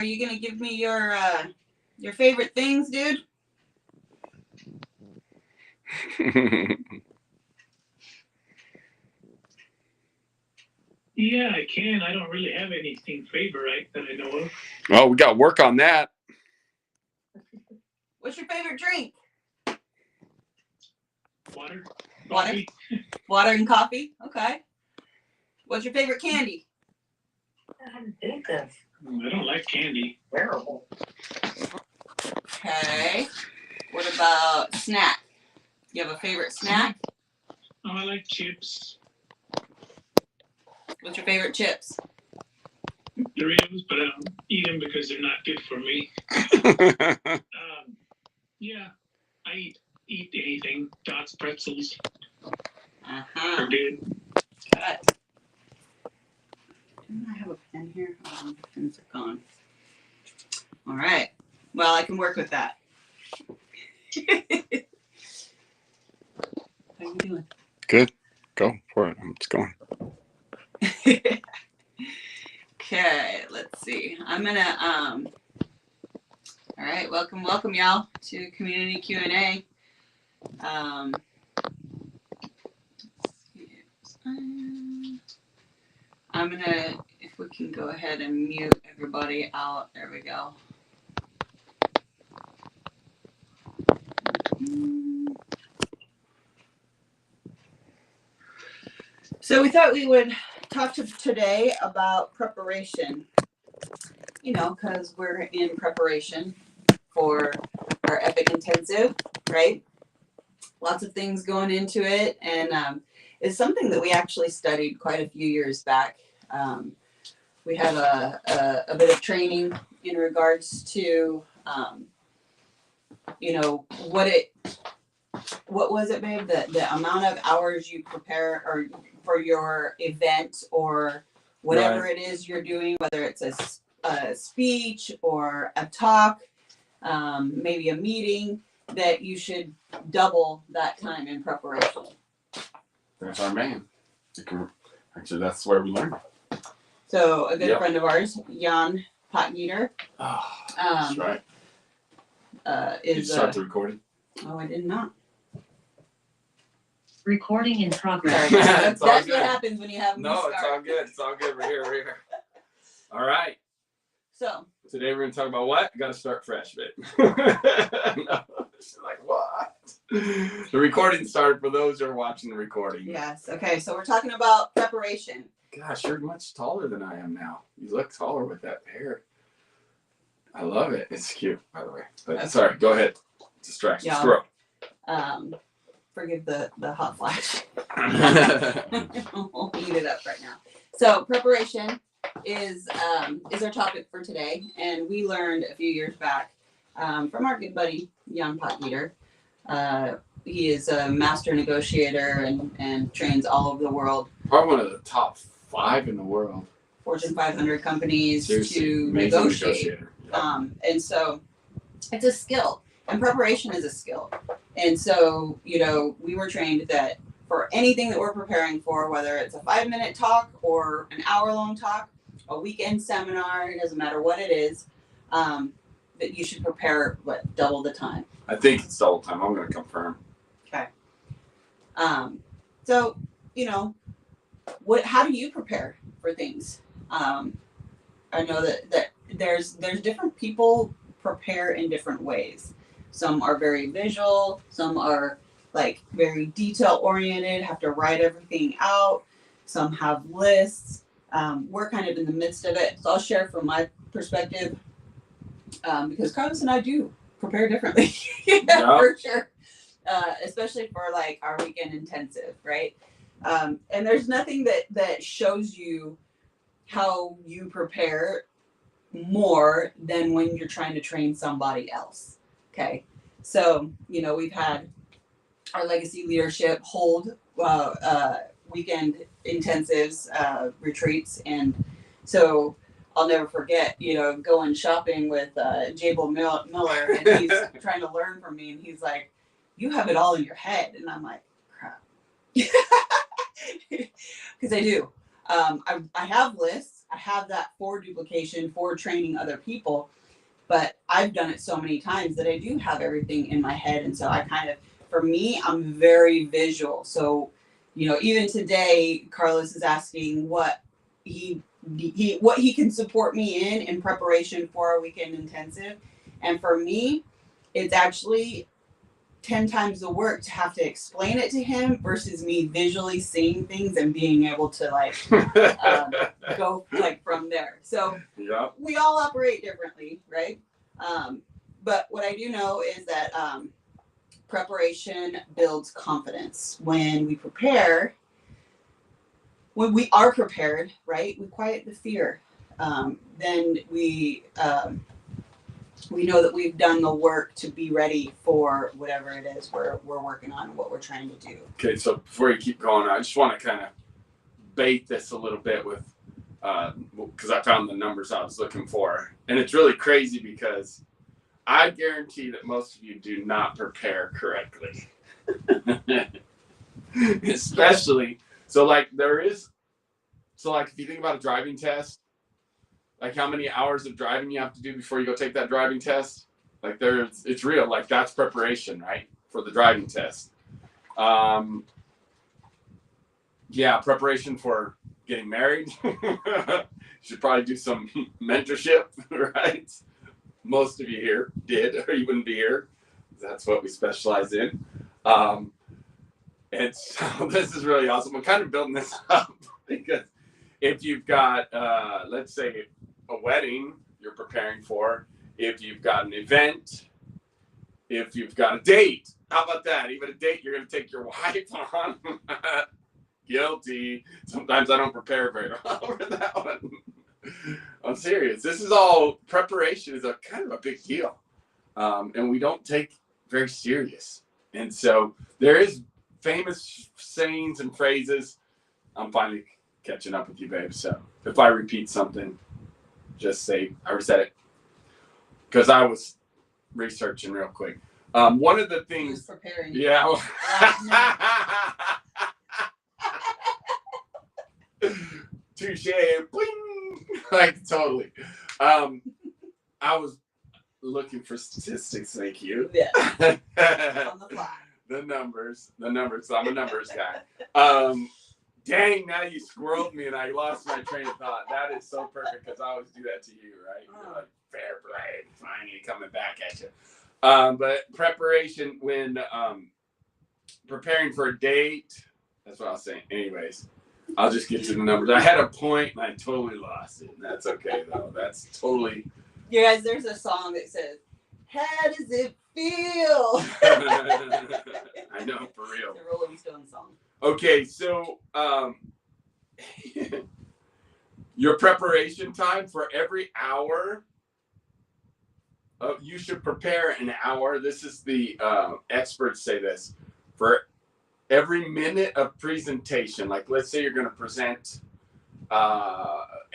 Are you gonna give me your favorite things, dude? Yeah, I can. I don't really have anything favorite that I know of. Oh, we got to work on that. What's your favorite drink? Water. Water. Coffee. Water and coffee. Okay. What's your favorite candy? I don't like candy. Terrible. Okay. What about snack? You have a favorite snack? Oh, I like chips. What's your favorite chips? Doritos, but I don't eat them because they're not good for me. Yeah, I eat anything. Dots, pretzels. Are good. Cut. Didn't I have a pen here? Oh, the pens are gone. All right. Well, I can work with that. How you doing? Good. Go for it. I'm just going. Okay, let's see. I'm gonna all right, welcome y'all to community Q&A. I'm gonna, if we can go ahead and mute everybody out. There we go. So we thought we would talk today about preparation, you know, because we're in preparation for our Epic Intensive, right? Lots of things going into it, and it's something that we actually studied quite a few years back. We have a bit of training in regards to, you know, what was it, babe? The amount of hours you prepare or for your event or whatever it is you're doing, whether it's a speech or a talk, maybe a meeting, that you should double that time in preparation. That's our man. Actually, that's where we learned. So a good friend of ours, Jan Potgieter. Oh, that's right. Did you start the recording? Oh, I did not. Recording in progress. That's what happens when you have me start. It's all good. It's all good. We're here. All right. So today we're going to talk about what? Got to start fresh, babe. No, she's like, what? The recording started for those who are watching the recording. Yes. Okay. So we're talking about preparation. Gosh, you're much taller than I am now. You look taller with that hair. I love it. It's cute, by the way. But okay. Sorry, go ahead. Distraction. Screw. Forgive the hot flash. We'll heat it up right now. So preparation is our topic for today, and we learned a few years back from our good buddy Jan Potgieter. He is a master negotiator and trains all over the world. Probably one of the top 5 in the world. Fortune 500 companies. Seriously, to negotiate. And so it's a skill, and preparation is a skill. And so, you know, we were trained that for anything that we're preparing for, whether it's a 5-minute talk or an hour-long talk, a weekend seminar, it doesn't matter what it is, that you should prepare, double the time. I think it's double time. I'm going to confirm. Okay. So, you know, how do you prepare for things? I know that there's different people prepare in different ways. Some are very visual, some are like very detail oriented, have to write everything out. Some have lists. We're kind of in the midst of it. So I'll share from my perspective, because Carlos and I do prepare differently. For sure. Especially for like our weekend intensive, right? And there's nothing that shows you how you prepare more than when you're trying to train somebody else. Okay. So, you know, we've had our legacy leadership hold weekend intensives, retreats. And so I'll never forget, you know, going shopping with Jabel Miller, and he's trying to learn from me. And he's like, you have it all in your head. And I'm like, crap. Because I do. I have lists. I have that for duplication, for training other people, but I've done it so many times that I do have everything in my head. And so I kind of, for me, I'm very visual. So, even today, Carlos is asking what what he can support me in preparation for our weekend intensive. And for me, it's actually 10 times the work to have to explain it to him versus me visually seeing things and being able to go from there. So yeah. We all operate differently, right? But what I do know is that preparation builds confidence. When we prepare, when we are prepared, right, we quiet the fear. Then we know that we've done the work to be ready for whatever it is we're working on, what we're trying to do. Okay, so before you keep going, I just want to kind of bait this a little bit with, because I found the numbers I was looking for. And it's really crazy because I guarantee that most of you do not prepare correctly. Especially, if you think about a driving test, like how many hours of driving you have to do before you go take that driving test, it's real. Like that's preparation, right, for the driving test. Preparation for getting married. You should probably do some mentorship, right? Most of you here did, or you wouldn't be here. That's what we specialize in. And so this is really awesome. I'm kind of building this up because if you've got, let's say, a wedding you're preparing for, if you've got an event, if you've got a date, how about that? Even a date you're going to take your wife on. Guilty. Sometimes I don't prepare very well for that one. I'm serious. This is all preparation is a kind of a big deal. And we don't take very serious. And so there is famous sayings and phrases. I'm finally catching up with you, babe. So if I repeat something, just say I already said it. Because I was researching real quick. One of the things. He was preparing. Yeah. Touche. Bling. Like totally. I was looking for statistics. Thank you. Yeah. On the fly. The numbers. I'm a numbers guy. Dang, now you squirreled me and I lost my train of thought. That is so perfect because I always do that to you, right? You're like, fair play, finally coming back at you. But preparation when preparing for a date, that's what I was saying. Anyways, I'll just get to the numbers. I had a point and I totally lost it. That's okay, though. That's totally... You guys, there's a song that says, how does it feel? I know, for real. It's a Rolling Stones song. Okay, so your preparation time for every hour, you should prepare an hour. This is the experts say this. For every minute of presentation, like let's say you're going to present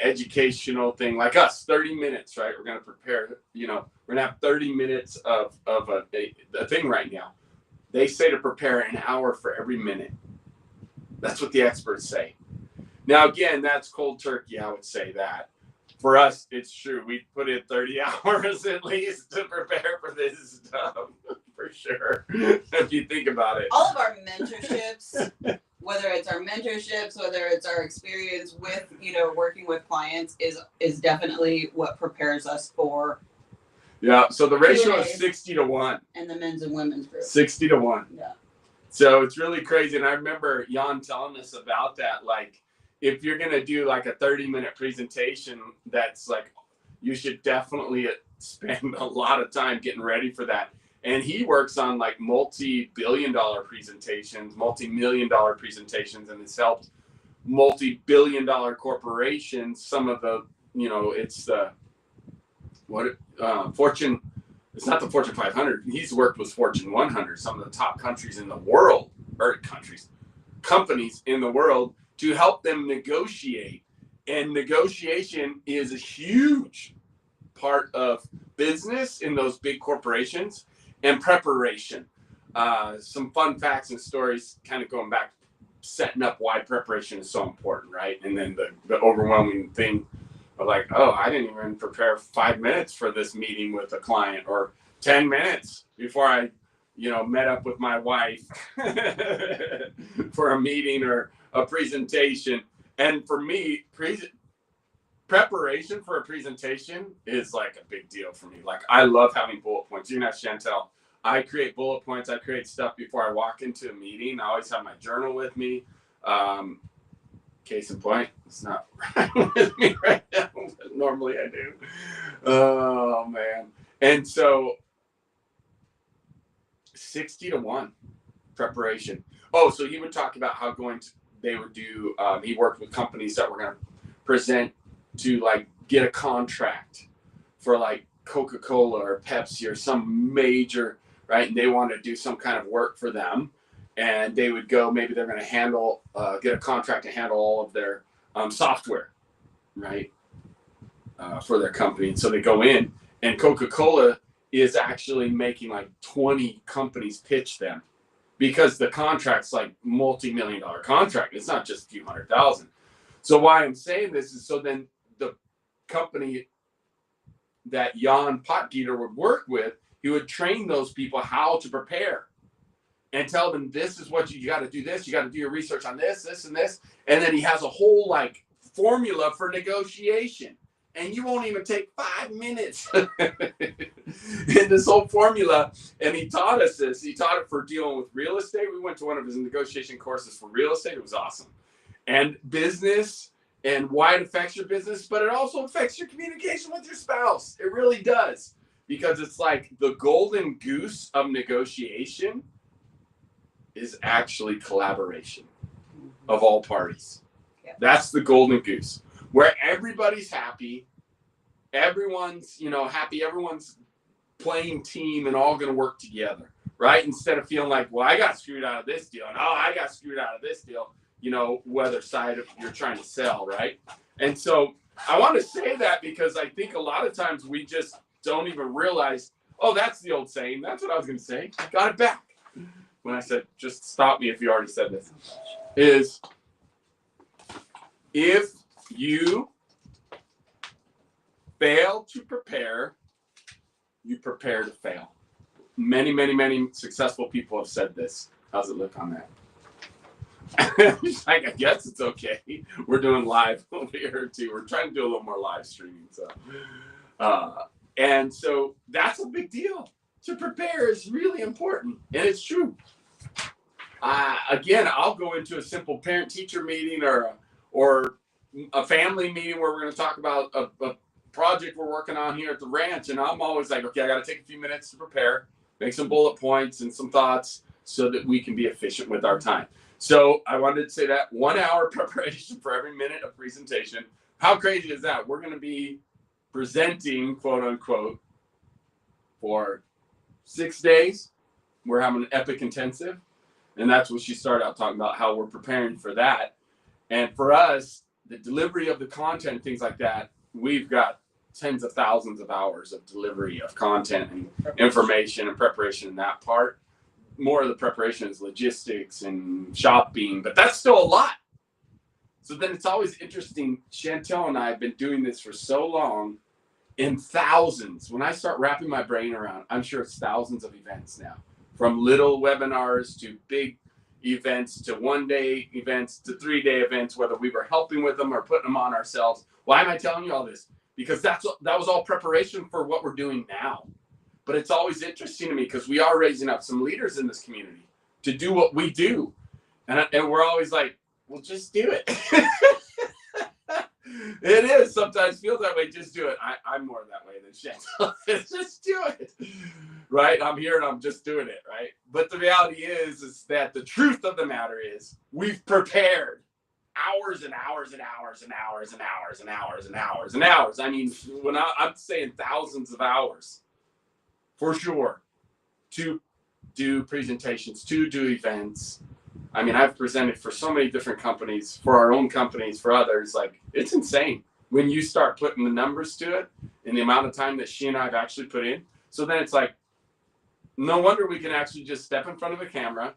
educational thing like us, 30 minutes, right? We're going to prepare, we're going to have 30 minutes of a thing right now. They say to prepare an hour for every minute. That's what the experts say. Now, again, that's cold turkey. I would say that. For us, it's true. We put in 30 hours at least to prepare for this stuff, for sure, if you think about it. All of our mentorships, whether it's our mentorships, whether it's our experience with, working with clients, is definitely what prepares us for. Yeah, so the ratio is 60-1. And the men's and women's group. 60-1. Yeah. So it's really crazy. And I remember Jan telling us about that. Like, if you're going to do like a 30-minute presentation, that's like, you should definitely spend a lot of time getting ready for that. And he works on like multi-billion-dollar presentations, multi-million-dollar presentations, and it's helped multi-billion-dollar corporations. Some of the, it's the, Fortune, it's not the Fortune 500. He's worked with Fortune 100, some of the top countries in the world, or companies in the world, to help them negotiate. And negotiation is a huge part of business in those big corporations, and preparation. Some fun facts and stories kind of going back, setting up why preparation is so important, right? And then the overwhelming thing Or like, oh, I didn't even prepare 5 minutes for this meeting with a client, or 10 minutes before I, met up with my wife for a meeting or a presentation. And for me, preparation for a presentation is like a big deal for me. Like, I love having bullet points. You know, Chantel, I create bullet points. I create stuff before I walk into a meeting. I always have my journal with me. Case in point, it's not right with me right now, but normally I do. Oh, man. And so 60-1 preparation. Oh, so he would talk about how they would do, he worked with companies that were going to present to like get a contract for like Coca-Cola or Pepsi or some major, right? And they want to do some kind of work for them. And they would go, maybe they're going to get a contract to handle all of their software, right? For their company. And so they go in, and Coca-Cola is actually making like 20 companies pitch them, because the contract's like multi-million-dollar contract. It's not just a few $100,000. So why I'm saying this is so then the company that Jan Potgieter would work with, he would train those people how to prepare and tell them, this is what you got to do, this, you got to do your research on this, this, and this. And then he has a whole like formula for negotiation. And you won't even take 5 minutes in this whole formula. And he taught us this. He taught it for dealing with real estate. We went to one of his negotiation courses for real estate. It was awesome. And business, and why it affects your business, but it also affects your communication with your spouse. It really does. Because it's like the golden goose of negotiation is actually collaboration of all parties. Yeah. That's the golden goose, where everybody's happy, everyone's happy, everyone's playing team and all going to work together, right? Instead of feeling like, well, I got screwed out of this deal, and I got screwed out of this deal, whether side of you're trying to sell, right? And so I want to say that because I think a lot of times we just don't even realize, oh, that's the old saying. That's what I was going to say. Got it back. When I said, just stop me if you already said this, is if you fail to prepare, you prepare to fail. Many, many, many successful people have said this. How's it look on that? He's like, I guess it's okay. We're doing live over here too. We're trying to do a little more live streaming. So, and so that's a big deal. To prepare is really important, and it's true. Again, I'll go into a simple parent-teacher meeting or a family meeting where we're going to talk about a project we're working on here at the ranch, and I'm always like, okay, I got to take a few minutes to prepare, make some bullet points and some thoughts so that we can be efficient with our time. So I wanted to say that 1 hour preparation for every minute of presentation. How crazy is that? We're going to be presenting, quote unquote, for 6 days. We're having an epic intensive. And that's what she started out talking about, how we're preparing for that. And for us, the delivery of the content, things like that, we've got tens of thousands of hours of delivery of content and information and preparation in that part. More of the preparation is logistics and shopping, but that's still a lot. So then it's always interesting. Chantel and I have been doing this for so long, in thousands. When I start wrapping my brain around, I'm sure it's thousands of events now. From little webinars to big events to 1-day events to 3-day events, whether we were helping with them or putting them on ourselves. Why am I telling you all this? Because that was all preparation for what we're doing now. But it's always interesting to me because we are raising up some leaders in this community to do what we do. And we're always like, well, just do it. It is sometimes feels that way. Just do it. I'm more that way than Chantel. Just do it. Right? I'm here and I'm just doing it. Right? But the reality is that the truth of the matter is we've prepared hours and hours and hours and hours and hours and hours and hours and hours. I mean, when I'm saying thousands of hours for sure to do presentations, to do events. I mean, I've presented for so many different companies, for our own companies, for others. Like, it's insane when you start putting the numbers to it and the amount of time that she and I have actually put in. So then it's like, no wonder we can actually just step in front of the camera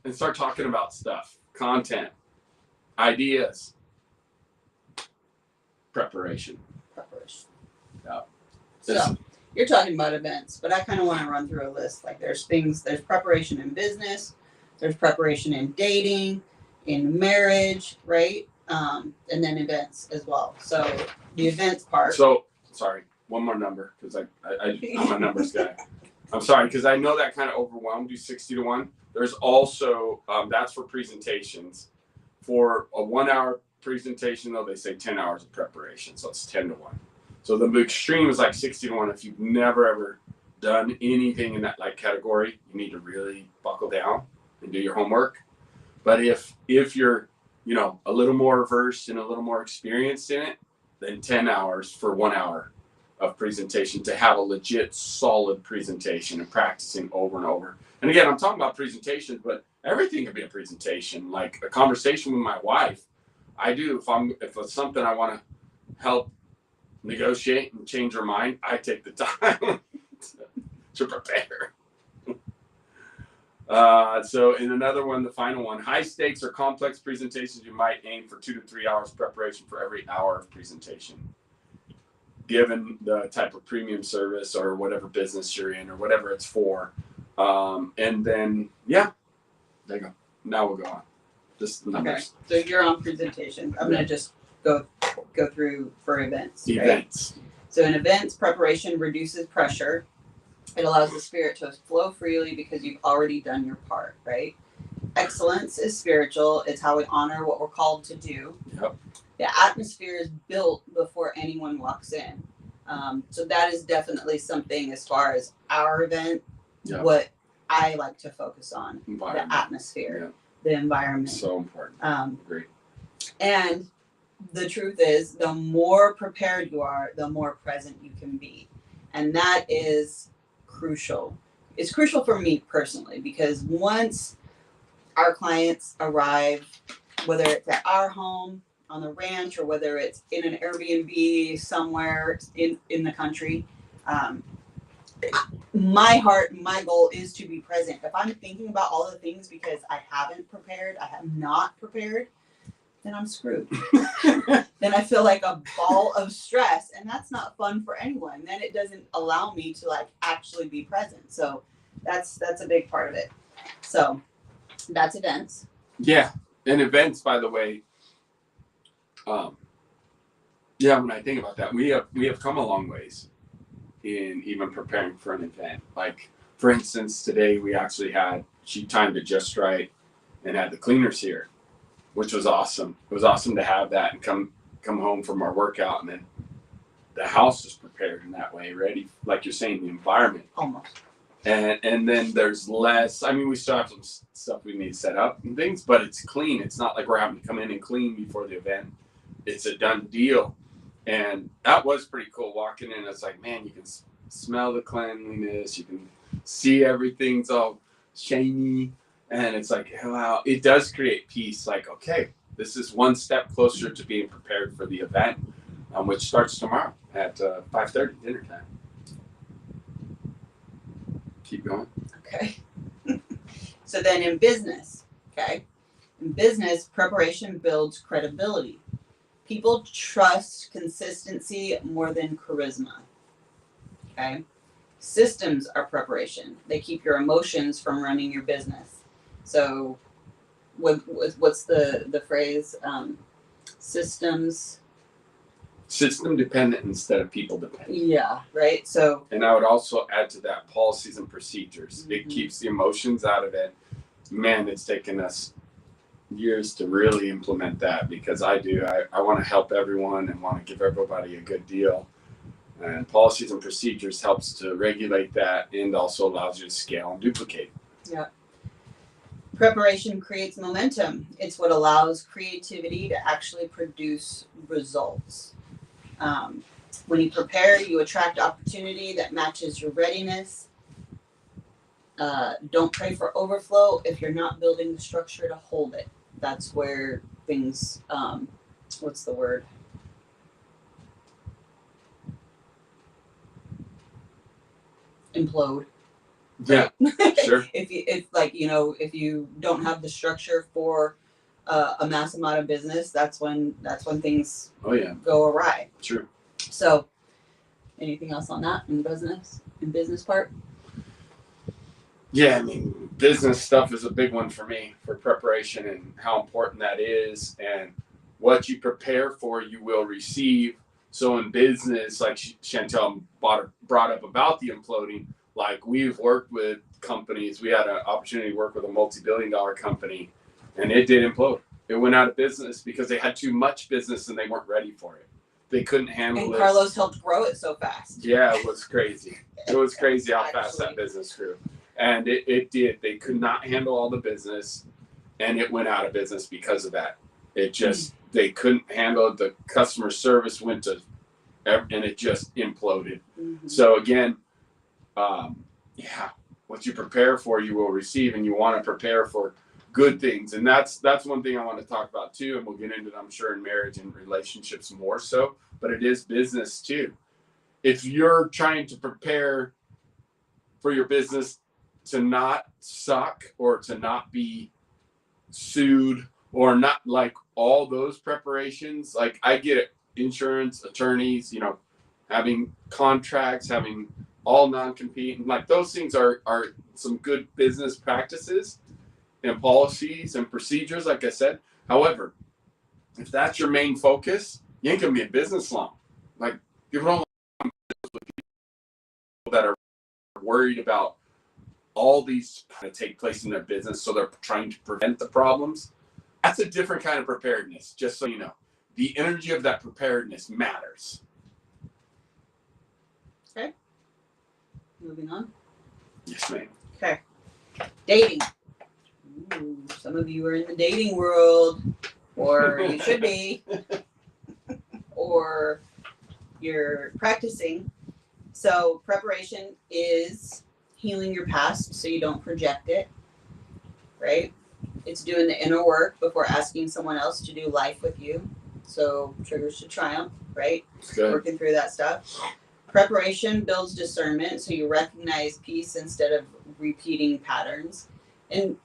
and start talking about stuff, content, ideas. preparation. Preparation. Yeah. So you're talking about events, but I kind of want to run through a list. Like there's preparation in business, there's preparation in dating, in marriage, right? And then events as well. So the events part. So sorry, one more number because I'm a numbers guy. I'm sorry because I know that kind of overwhelmed you. 60-1. There's also that's for presentations. For a 1 hour presentation, though, they say 10 hours of preparation, so it's 10-1. So the extreme is like 60-1. If you've never ever done anything in that like category, you need to really buckle down and do your homework. But if you're, you know, a little more versed and a little more experienced in it, then 10 hours for 1 hour of presentation to have a legit solid presentation and practicing over and over. And again, I'm talking about presentations, but everything can be a presentation. Like a conversation with my wife, I do if it's something I want to help negotiate and change her mind, I take the time to prepare. So in another one, the final one, high stakes or complex presentations, you might aim for 2 to 3 hours preparation for every hour of presentation, given the type of premium service or whatever business you're in or whatever it's for. And then, yeah, there you go. Now we'll go on. Just the numbers. Okay. So you're on presentations. I'm going to just go through for events. Events. Right? So in events, preparation reduces pressure. It allows the spirit to flow freely because you've already done your part, right? Excellence is spiritual. It's how we honor what we're called to do. Yep. The atmosphere is built before anyone walks in. So that is definitely something as far as our event, Yep. what I like to focus on. The Environment. atmosphere, Yep. the environment. So important. Great. And the truth is, the more prepared you are, the more present you can be. And that is crucial. It's crucial for me personally, because once our clients arrive, whether it's at our home, on the ranch, or whether it's in an Airbnb somewhere in the country, my goal is to be present. If I'm thinking about all the things because I haven't prepared, I have not prepared, then I'm screwed. Then I feel like a ball of stress, and that's not fun for anyone. Then it doesn't allow me to like actually be present. So that's a big part of it. So that's events. Yeah, and events, by the way. Yeah, when I think about that, we have come a long ways in even preparing for an event. Like, for instance, today we actually she timed it just right and had the cleaners here, which was awesome. It was awesome to have that and come home from our workout, and then the house is prepared in that way, ready, like you're saying, the environment. Almost. And then there's less, I mean, we still have some stuff we need to set up and things, but it's clean. It's not like we're having to come in and clean before the event. It's a done deal. And that was pretty cool walking in. It's like, man, you can smell the cleanliness. You can see everything's all shiny. And it's like, wow, it does create peace. Like, okay, this is one step closer to being prepared for the event, which starts tomorrow at 5:30, dinner time. Keep going. Okay. So then in business, okay, in business, preparation builds credibility. People trust consistency more than charisma. Okay. Systems are preparation. They keep your emotions from running your business. So what's the phrase? Systems. System dependent instead of people dependent. Yeah, right. So, and I would also add to that policies and procedures. Mm-hmm. It keeps the emotions out of it. Man, it's taken us years to really implement that, because I want to help everyone and want to give everybody a good deal. And policies and procedures helps to regulate that and also allows you to scale and duplicate. Yeah. Preparation creates momentum. It's what allows creativity to actually produce results. When you prepare, you attract opportunity that matches your readiness. Don't pray for overflow if you're not building the structure to hold it. That's where things, what's the word? Implode. Yeah, sure. If you don't have the structure for a mass amount of business, that's when things Oh yeah, go awry. true. So, anything else on that in business part? Yeah, I mean, business stuff is a big one for me, for preparation and how important that is, and what you prepare for, you will receive. So in business, like Chantel brought up about the imploding, like we've worked with companies. We had an opportunity to work with a multi-billion-dollar company, and it did implode. It went out of business because they had too much business and they weren't ready for it. They couldn't handle it. And Carlos helped grow it so fast. Yeah, it was crazy. It was crazy how fast that business grew. And it did. They could not handle all the business, and it went out of business because of that. It just, they couldn't handle it. The customer service went to, and it just imploded. Mm-hmm. So again, what you prepare for, you will receive, and you want to prepare for good things. And that's one thing I want to talk about too. And we'll get into it, I'm sure, in marriage and relationships more so, but it is business too. If you're trying to prepare for your business to not suck or to not be sued or not, like all those preparations, like I get it, insurance, attorneys, having contracts, having all non-compete, and like those things are some good business practices and policies and procedures, like I said. However, if that's your main focus, you ain't gonna be in business long. Like, people don't like people that are worried about all these kind of take place in their business, so they're trying to prevent the problems. That's a different kind of preparedness, just so you know. The energy of that preparedness matters. Okay. Moving on. Yes, ma'am. Okay. Dating. Ooh, some of you are in the dating world, or you should be, or you're practicing. So preparation is healing your past so you don't project it, right? It's doing the inner work before asking someone else to do life with you. So triggers to triumph, right? Good. Working through that stuff. Preparation builds discernment, so you recognize peace instead of repeating patterns. And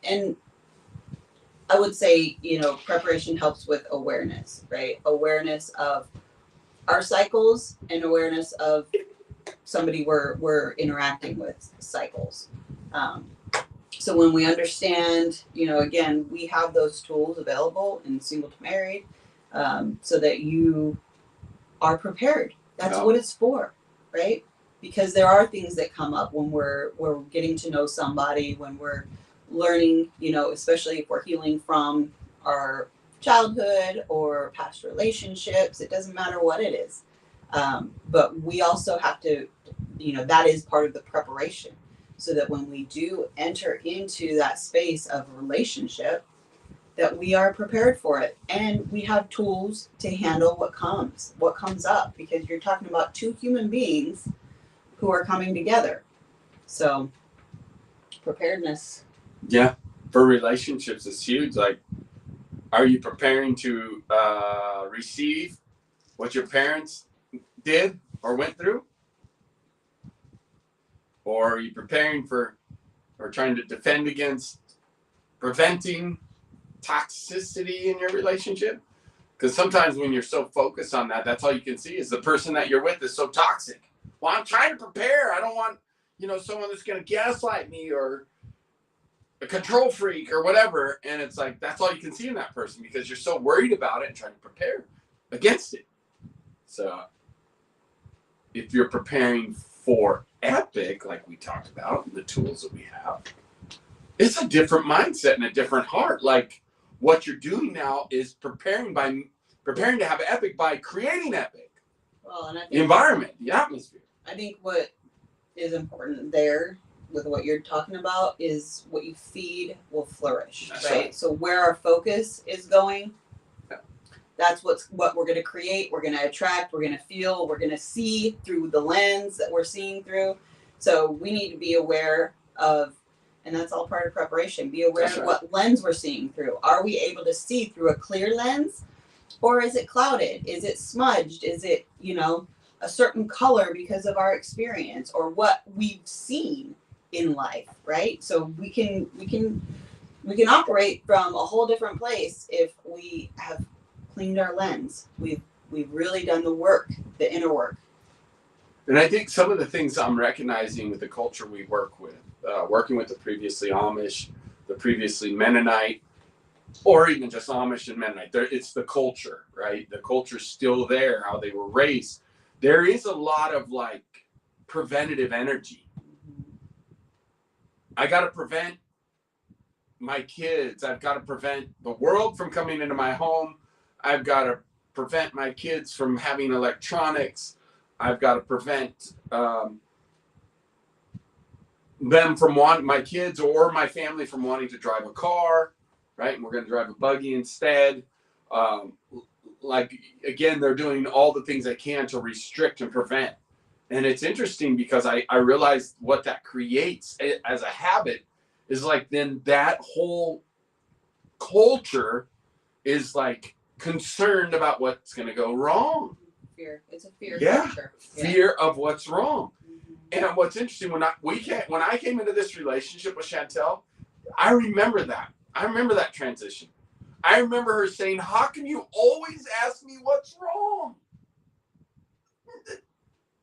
I would say, preparation helps with awareness, right? Awareness of our cycles and awareness of somebody we're interacting with cycles. So when we understand, again, we have those tools available in Single to Married, so that you are prepared. That's what it's for, right? Because there are things that come up when we're getting to know somebody, when we're learning, especially if we're healing from our childhood or past relationships. It doesn't matter what it is. But we also have to, that is part of the preparation, so that when we do enter into that space of relationship, that we are prepared for it, and we have tools to handle what comes up, because you're talking about two human beings who are coming together. So preparedness. Yeah, for relationships, it's huge. Like, are you preparing to receive what your parents did or went through? Or are you preparing for or trying to defend against preventing toxicity in your relationship? Because sometimes when you're so focused on that, that's all you can see is the person that you're with is so toxic. Well, I'm trying to prepare. I don't want, someone that's going to gaslight me or a control freak or whatever. And it's like, that's all you can see in that person, because you're so worried about it and trying to prepare against it. So if you're preparing for epic, like we talked about, the tools that we have, it's a different mindset and a different heart. Like, what you're doing now is preparing to have epic by creating epic. Well, and I think the environment, the atmosphere. I think what is important there with what you're talking about is what you feed will flourish, right? So where our focus is going, that's what we're going to create. We're going to attract. We're going to feel. We're going to see through the lens that we're seeing through. So we need to be aware of, and that's all part of preparation. Be aware of what lens we're seeing through. Are we able to see through a clear lens, or is it clouded? Is it smudged? Is it, a certain color because of our experience or what we've seen in life, right? So we can We can operate from a whole different place if we have cleaned our lens. We've really done the work, the inner work. And I think some of the things I'm recognizing with the culture we work with, working with the previously Amish, the previously Mennonite, or even just Amish and Mennonite, it's the culture, right? The culture's still there, how they were raised. There is a lot of like preventative energy. I got to prevent my kids. I've got to prevent the world from coming into my home. I've got to prevent my kids from having electronics. I've got to prevent them from wanting, my kids or my family from wanting to drive a car, right? And we're going to drive a buggy instead. Like, again, they're doing all the things they can to restrict and prevent. And it's interesting because I realized what that creates as a habit is like, then that whole culture is like concerned about what's going to go wrong. Fear. It's a fear culture. Fear of what's wrong. And what's interesting, when I came into this relationship with Chantel, I remember that. I remember that transition. I remember her saying, how can you always ask me what's wrong?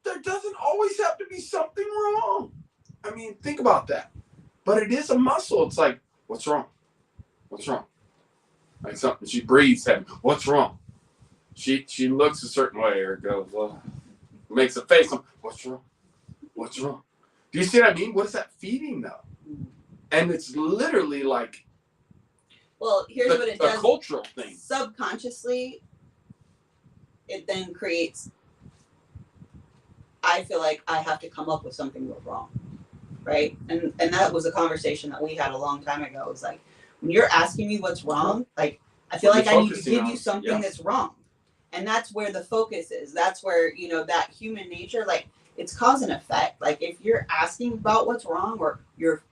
There doesn't always have to be something wrong. I mean, think about that. But it is a muscle. It's like, what's wrong? What's wrong? Like something, she breathes heavy. What's wrong? She looks a certain way or goes, well, makes a face. What's wrong? What's wrong? Do you see what I mean? What is that feeding though? And it's literally like, well, here's what it does. A cultural thing. Subconsciously, it then creates, I feel like I have to come up with something wrong, right? And that was a conversation that we had a long time ago. It was like, when you're asking me what's wrong, like, I feel like I need to give you something that's wrong. And that's where the focus is. That's where, that human nature, like, it's cause and effect. Like, if you're asking about what's wrong or you're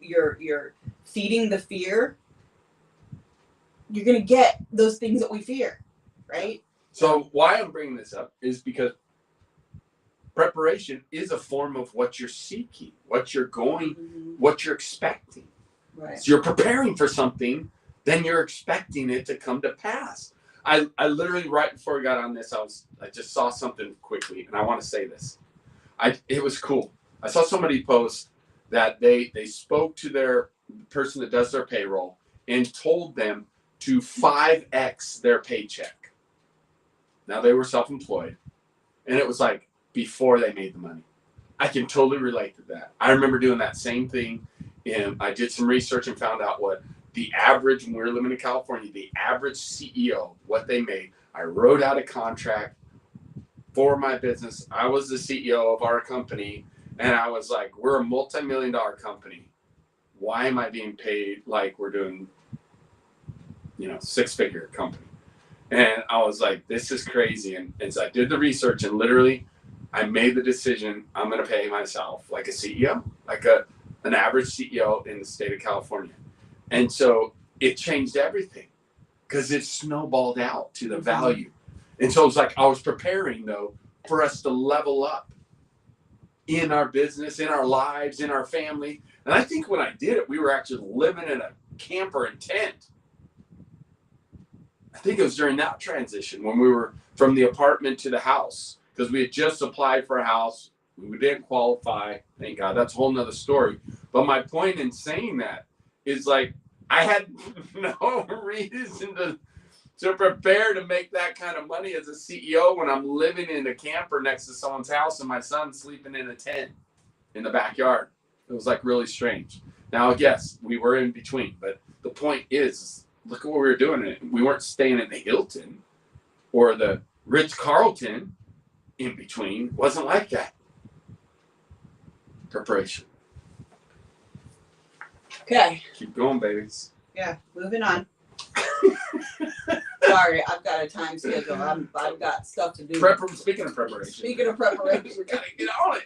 feeding the fear, you're going to get those things that we fear, right? So why I'm bringing this up is because preparation is a form of what you're seeking, what you're going, what you're expecting. Right. So you're preparing for something, then you're expecting it to come to pass. I literally, right before we got on this, I just saw something quickly, and I want to say this. It was cool. I saw somebody post that they spoke to their person that does their payroll and told them to 5x their paycheck. Now they were self-employed, and it was like before they made the money. I can totally relate to that. I remember doing that same thing, and I did some research and found out what the average, when we were living in California, the average CEO, what they made. I wrote out a contract for my business. I was the CEO of our company, and I was like, we're a multi-million-dollar company. Why am I being paid like we're doing, six-figure company? And I was like, this is crazy. And so I did the research, and literally I made the decision, I'm going to pay myself like a CEO, like an average CEO in the state of California. And so it changed everything because it snowballed out to the value. And so it was like I was preparing, though, for us to level up in our business, in our lives, in our family. And I think when I did it, we were actually living in a camper and tent. I think it was during that transition when we were from the apartment to the house, because we had just applied for a house. We didn't qualify. Thank God. That's a whole nother story. But my point in saying that is like I had no reason to prepare to make that kind of money as a CEO when I'm living in a camper next to someone's house and my son's sleeping in a tent in the backyard. It was like really strange. Now, yes, we were in between, but the point is, look at what we were doing. We weren't staying at the Hilton or the Ritz-Carlton in between. It wasn't like that. Preparation. Okay. Keep going, babies. Yeah, moving on. Sorry, I've got a time schedule. I've got stuff to do. Speaking of preparation. we gotta get on it.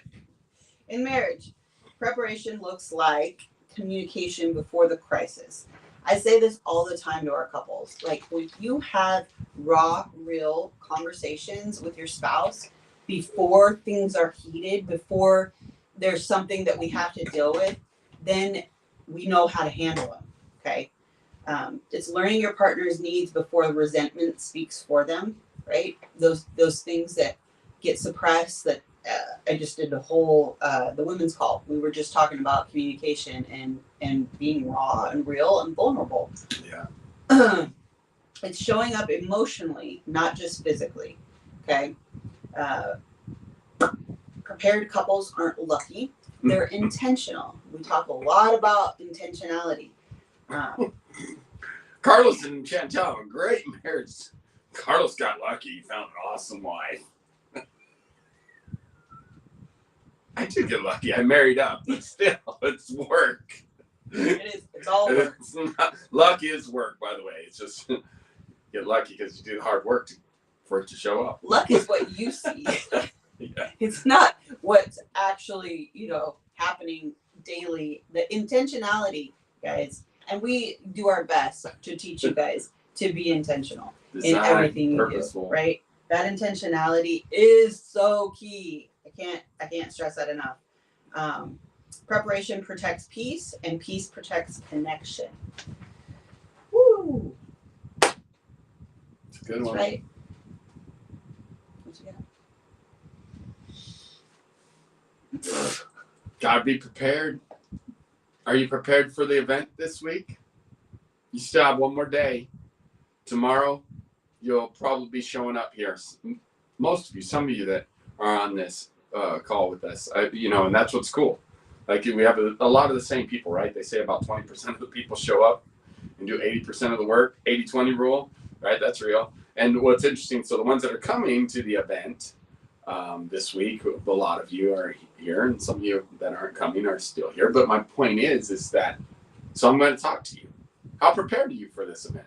In marriage, preparation looks like communication before the crisis. I say this all the time to our couples. Like, when you have raw, real conversations with your spouse before things are heated, before there's something that we have to deal with, then we know how to handle them. Okay. It's learning your partner's needs before resentment speaks for them, right? Those things that get suppressed. That I just did the whole the women's call. We were just talking about communication and being raw and real and vulnerable. Yeah. It's showing up emotionally, not just physically. Okay. Prepared couples aren't lucky. They're intentional. We talk a lot about intentionality. Carlos and Chantel, a great marriage. Carlos got lucky. He found an awesome wife. I did get lucky. I married up, but still, it's work. It is. It's all work. Luck is work, by the way. It's just get lucky because you do the hard work for it to show up. Luck is what you see. Yeah. It's not what's actually, happening daily. The intentionality, guys, and we do our best to teach you guys to be intentional in everything you do. Right? That intentionality is so key. I can't stress that enough. Preparation protects peace, and peace protects connection. Woo! It's a good That's one. right. What you got? Gotta be prepared. Are you prepared for the event this week? You still have one more day. Tomorrow, you'll probably be showing up here. Most of you, some of you that are on this call with us, and that's what's cool. Like we have a lot of the same people, right? They say about 20% of the people show up and do 80% of the work, 80-20 rule, right? That's real. And what's interesting, so the ones that are coming to the event this week, a lot of you are here, and some of you that aren't coming are still here. But my point is that, so I'm going to talk to you. How prepared are you for this event?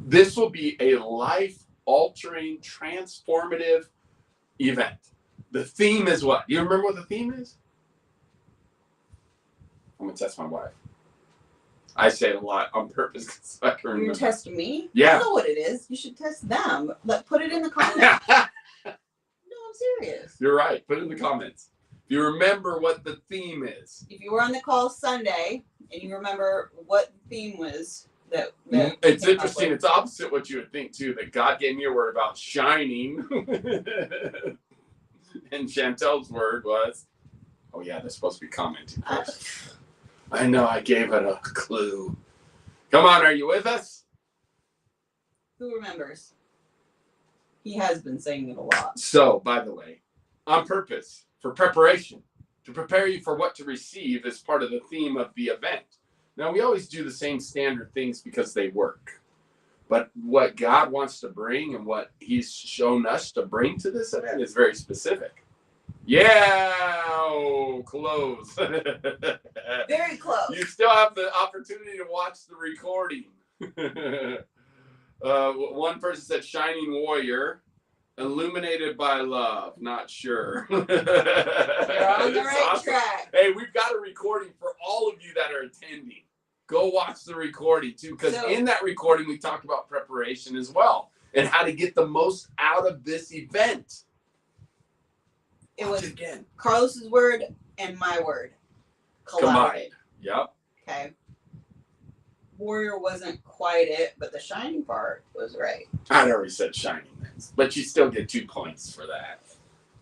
This will be a life-altering, transformative event. The theme is what? Do you remember what the theme is? I'm going to test my wife. I say it a lot on purpose because I can remember. You're testing me? Yeah. I know what it is. You should test them. Put it in the comments. No, I'm serious. You're right. Put it in the comments. If you remember what the theme is. If you were on the call Sunday and you remember what the theme was, that it's interesting. It's opposite what you would think too. That God gave me a word about shining, and Chantel's word was, "Oh yeah, they're supposed to be commenting first." I know. I gave it a clue. Come on, are you with us? Who remembers? He has been saying it a lot. So, by the way, on purpose, for preparation, to prepare you for what to receive as part of the theme of the event. Now, we always do the same standard things because they work. But what God wants to bring and what he's shown us to bring to this event is very specific. Yeah, close. Very close. You still have the opportunity to watch the recording. One person said shining warrior, illuminated by love. Not sure. You're on the right track. Hey, we've got a recording for all of you that are attending. Go watch the recording too, because in that recording we talked about preparation as well and how to get the most out of this event. It was again Carlos's word and my word combined. Yep. Okay. Warrior wasn't quite it, but the shining part was right. I'd already said shining, but you still get 2 points for that.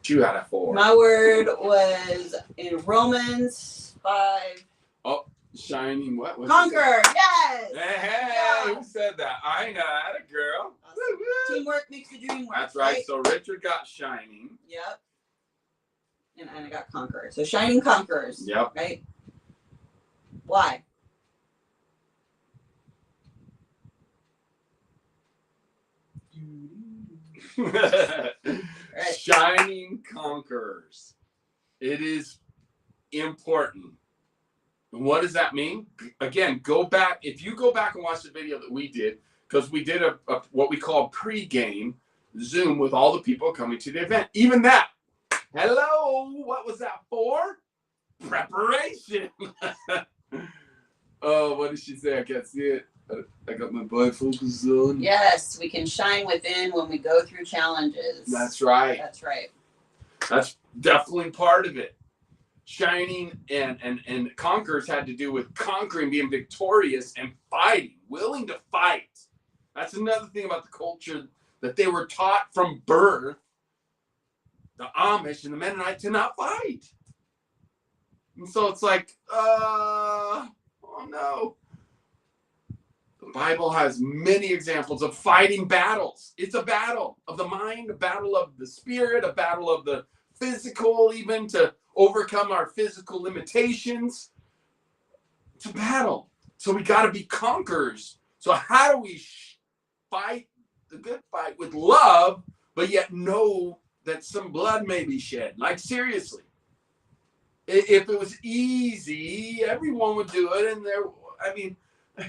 2 out of 4. My word was in Romans 5. Oh, shining what? Conquer, yes! Hey, yeah. Who said that? I know, that a girl. Awesome. Teamwork makes the dream work. That's right. So Richard got shining. Yep. And I got conqueror. So shining conquerors. Yep. Right? Why? Right. Shining conquerors. It is important. And what does that mean? Again, go back. If you go back and watch the video that we did, because we did a what we call pre-game Zoom with all the people coming to the event. Even that. Hello. What was that for? Preparation. Oh, what did she say? I can't see it. I got my bifocals on. Yes, we can shine within when we go through challenges. That's right. That's right. That's definitely part of it. Shining and conquerors had to do with conquering, being victorious and fighting, willing to fight. That's another thing about the culture that they were taught from birth, the Amish and the Mennonites, to not fight. And so it's like, oh no. The Bible has many examples of fighting battles. It's a battle of the mind, a battle of the spirit, a battle of the physical, even to overcome our physical limitations. It's a battle. So we got to be conquerors. So how do we fight the good fight with love, but yet know that some blood may be shed? Like, seriously. If it was easy, everyone would do it. And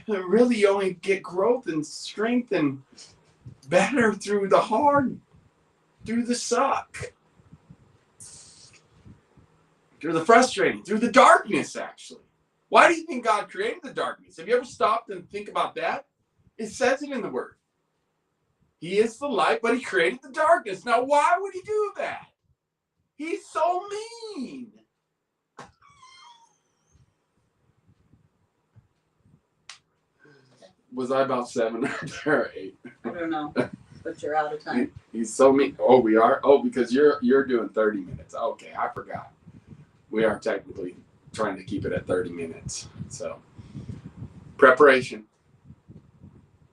really you only get growth and strength and better through the hard, through the suck, through the frustrating, through the darkness, actually. Why do you think God created the darkness? Have you ever stopped and think about that? It says it in the Word. He is the light, but he created the darkness. Now, why would he do that? He's so mean. Was I about 7 or 8? I don't know, but you're out of time. He's so mean. Oh, we are? Oh, because you're doing 30 minutes. Okay, I forgot. We are technically trying to keep it at 30 minutes. So, preparation.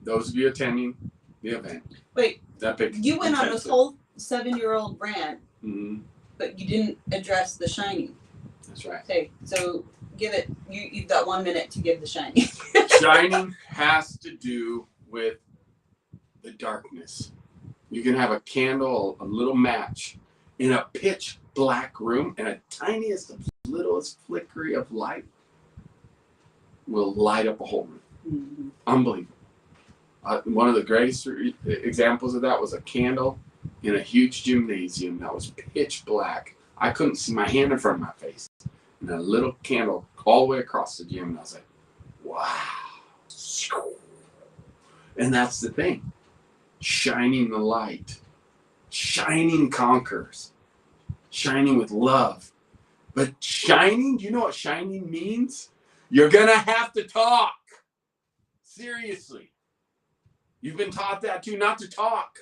Those of you attending the event. Wait, Epic you went on this intensive. whole 7-year-old rant, Mm-hmm. but you didn't address the shining. That's right. Okay, so give it. You've got 1 minute to give the shining. Shining has to do with the darkness. You can have a candle, a little match in a pitch black room, and a tiniest, littlest flickery of light will light up a whole room. Mm-hmm. Unbelievable. One of the greatest examples of that was a candle in a huge gymnasium that was pitch black. I couldn't see my hand in front of my face. And a little candle all the way across the gym, and I was like, wow. And that's the thing. Shining the light. Shining conquers. Shining with love. But shining, do you know what shining means? You're going to have to talk. Seriously. You've been taught that too, not to talk.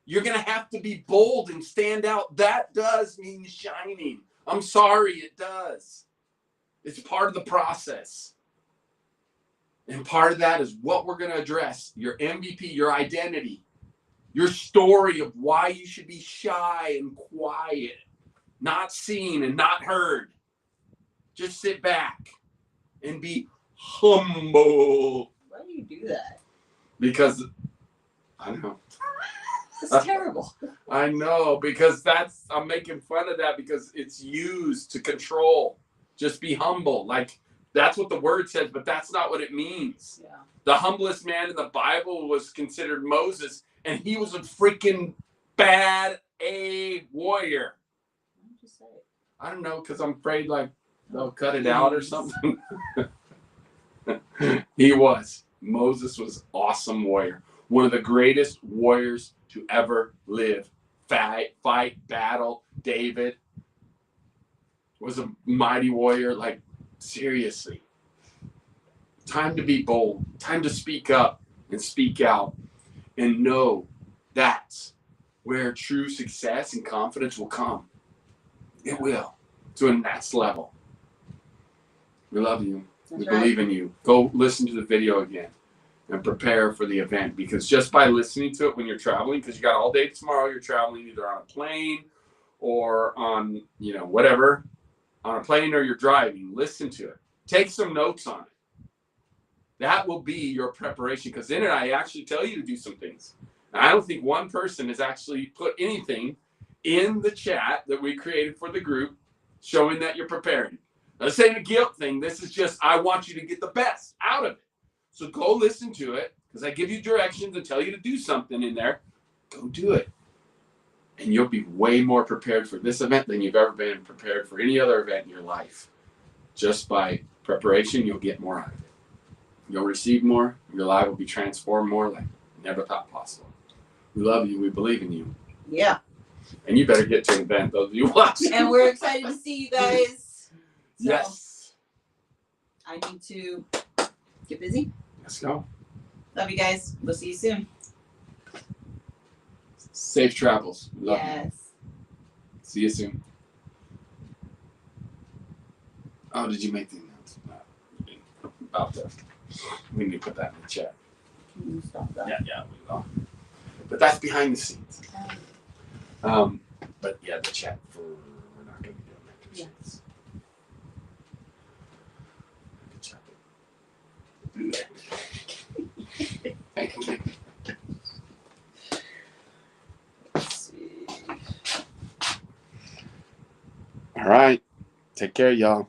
You're going to have to be bold and stand out. That does mean shining. I'm sorry, it does. It's part of the process. And part of that is what we're going to address. Your MVP, your identity, your story of why you should be shy and quiet, not seen and not heard. Just sit back and be humble. Why do you do that? Because, I don't know. It's terrible. I know, because I'm making fun of that because it's used to control. Just be humble. Like, that's what the word says, but that's not what it means. Yeah. The humblest man in the Bible was considered Moses, and he was a freaking bad warrior. Why did you say it? I don't know, because I'm afraid, like, they'll cut it out or something. Moses was awesome warrior. One of the greatest warriors to ever live. Fight, battle. David was a mighty warrior. Like, seriously. Time to be bold. Time to speak up and speak out. And know that's where true success and confidence will come. It will. To a next level. We love you. That's We right. believe in you. Go listen to the video again and prepare for the event, because just by listening to it when you're traveling, because you got all day tomorrow, you're traveling either on a plane or on, whatever, on a plane or you're driving, listen to it. Take some notes on it. That will be your preparation, because in it, I actually tell you to do some things. Now, I don't think one person has actually put anything in the chat that we created for the group showing that you're preparing. Now, this ain't a guilt thing. This is just, I want you to get the best out of it. So go listen to it, because I give you directions and tell you to do something in there. Go do it. And you'll be way more prepared for this event than you've ever been prepared for any other event in your life. Just by preparation, you'll get more out of it. You'll receive more. Your life will be transformed more like never thought possible. We love you. We believe in you. Yeah. And you better get to an event, those of you watching. And we're excited to see you guys. So Yes. I need to get busy. Let's go. Love you guys. We'll see you soon. Safe travels. Love you. Yes. See you soon. Oh, did you make the announcement? No, you didn't. About the, we need to put that in the chat. Can you stop that? Yeah, we will. But that's behind the scenes. But yeah, the chat for we're not going to be doing that. Yeah. The chat. Do that. Thank you. Let's see. All right. Take care, y'all.